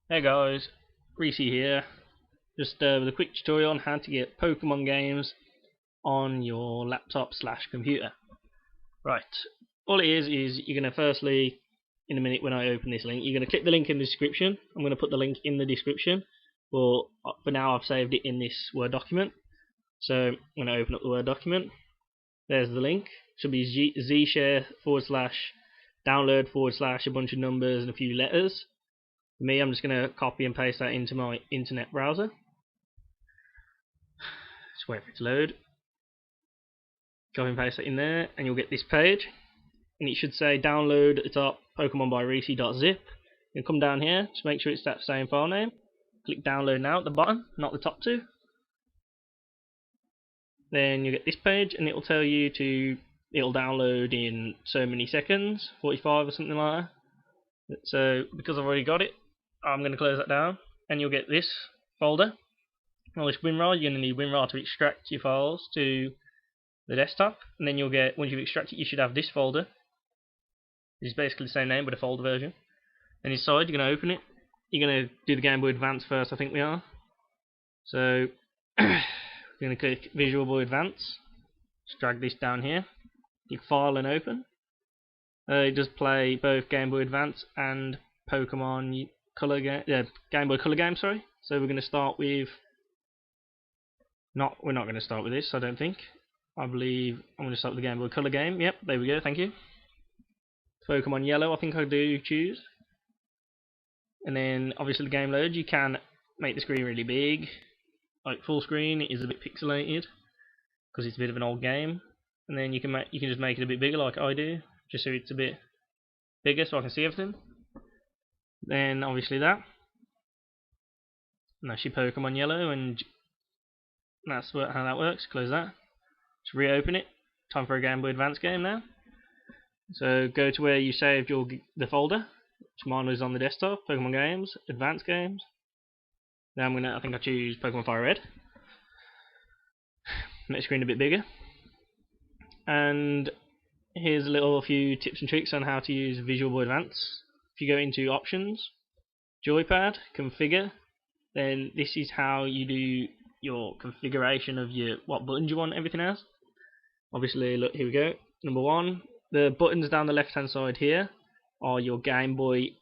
Hey guys, Reese here, just with a quick tutorial on how to get Pokemon games on your laptop / computer. Right, all it is you're going to firstly, in a minute when I open this link, you're going to click the link in the description. I'm going to put the link in the description, but for now I've saved it in this Word document. So I'm going to open up the Word document. There's the link. It should be zshare / download / a bunch of numbers and a few letters. For me, I'm just going to copy and paste that into my internet browser. Just wait for it to load. Copy and paste that in there, and you'll get this page. And it should say download at the top, pokemonbyreese.zip. You'll come down here, just make sure it's that same file name. Click download now at the bottom, not the top two. Then you get this page, and it'll tell you it'll download in so many seconds, 45 or something like that. So because I've already got it, I'm going to close that down, and you'll get this folder. Now this WinRAR, you're going to need WinRAR to extract your files to the desktop, and then you'll get, once you've extracted, you should have this folder. It's basically the same name but a folder version. Then inside, you're going to open it. You're going to do the Game Boy Advance first, I think we are. So you're going to click Visual Boy Advance. Just drag this down here. Click File and Open. It does play both Game Boy Advance and Pokemon Color game, Game Boy Color game. Sorry. So we're going to start with. We're not going to start with this, I don't think. I believe I'm going to start with the Game Boy Color game. Yep, there we go. Thank you. Pokemon Yellow, I think I do choose. And then obviously the game loads. You can make the screen really big, like full screen. It is a bit pixelated because it's a bit of an old game. And then you can just make it a bit bigger, like I do, just so it's a bit bigger, so I can see everything. Then obviously that. And that's your Pokemon Yellow, and that's how that works. Close that. Just reopen it. Time for a Game Boy Advance game now. So go to where you saved the folder, which mine was on the desktop. Pokemon Games, Advanced Games. Now I think I choose Pokemon Fire Red. Make the screen a bit bigger. And here's a few tips and tricks on how to use Visual Boy Advance. If you go into Options, Joypad, Configure, then this is how you do your configuration of what buttons you want everything as. Obviously, look, here we go. Number one, the buttons down the left hand side here are your Game Boy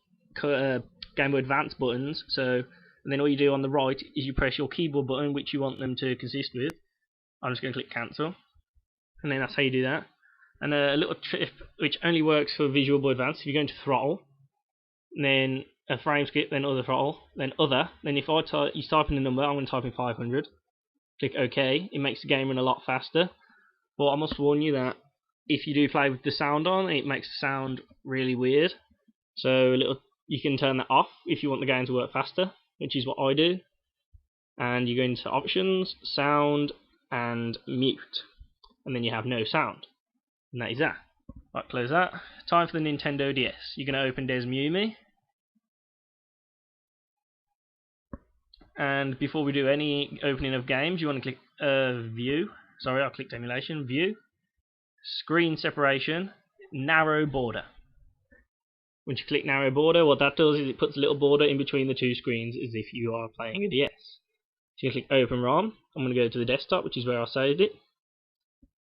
Advance buttons. And then all you do on the right is you press your keyboard button, which you want them to consist with. I'm just going to click cancel, and then that's how you do that. And a little trick which only works for Visual Boy Advance: if you go into throttle, then a frame skip, then other throttle, then other. Then if you type in the number, I'm going to type in 500. Click OK. It makes the game run a lot faster. But I must warn you that if you do play with the sound on, it makes the sound really weird. So you can turn that off if you want the game to work faster, which is what I do. And you go into Options, Sound, and Mute, and then you have no sound. And that is that. Right, close that. Time for the Nintendo DS. You're going to open Des Mumi. And before we do any opening of games, you want to click View. Sorry, I clicked Emulation. View. Screen Separation. Narrow Border. Once you click Narrow Border, what that does is it puts a little border in between the two screens as if you are playing a DS. So you click Open ROM. I'm going to go to the desktop, which is where I saved it.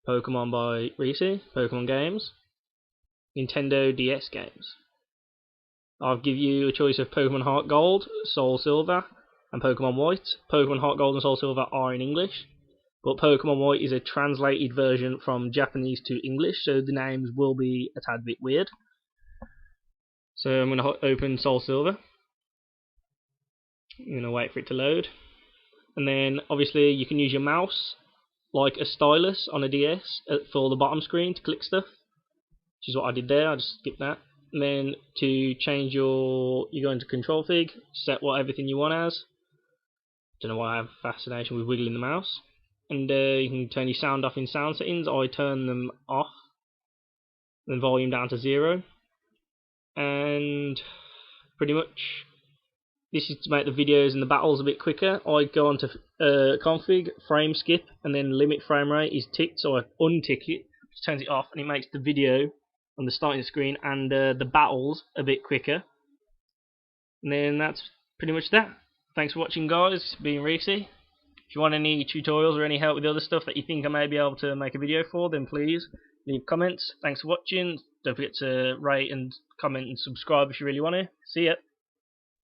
Pokemon by Reese. Pokemon Games. Nintendo DS games. I'll give you a choice of Pokemon Heart Gold, Soul Silver, and Pokemon White. Pokemon Heart Gold and Soul Silver are in English, but Pokemon White is a translated version from Japanese to English, so the names will be a tad bit weird. So I'm going to open Soul Silver. I'm going to wait for it to load. And then obviously you can use your mouse like a stylus on a DS for the bottom screen to click stuff, which is what I did there. I just skipped that. And then to change you go into Control Fig, set everything you want as. Don't know why I have a fascination with wiggling the mouse. And you can turn your sound off in sound settings. I turn them off. Then volume down to 0. And pretty much this is to make the videos and the battles a bit quicker. I go onto config, frame skip, and then limit frame rate is ticked, so I untick it, which turns it off, and it makes the video on the starting screen and the battles a bit quicker. And then that's pretty much that. Thanks for watching, guys. Being Reese. If you want any tutorials or any help with the other stuff that you think I may be able to make a video for, then please leave comments. Thanks for watching. Don't forget to rate and comment and subscribe if you really want to. See ya.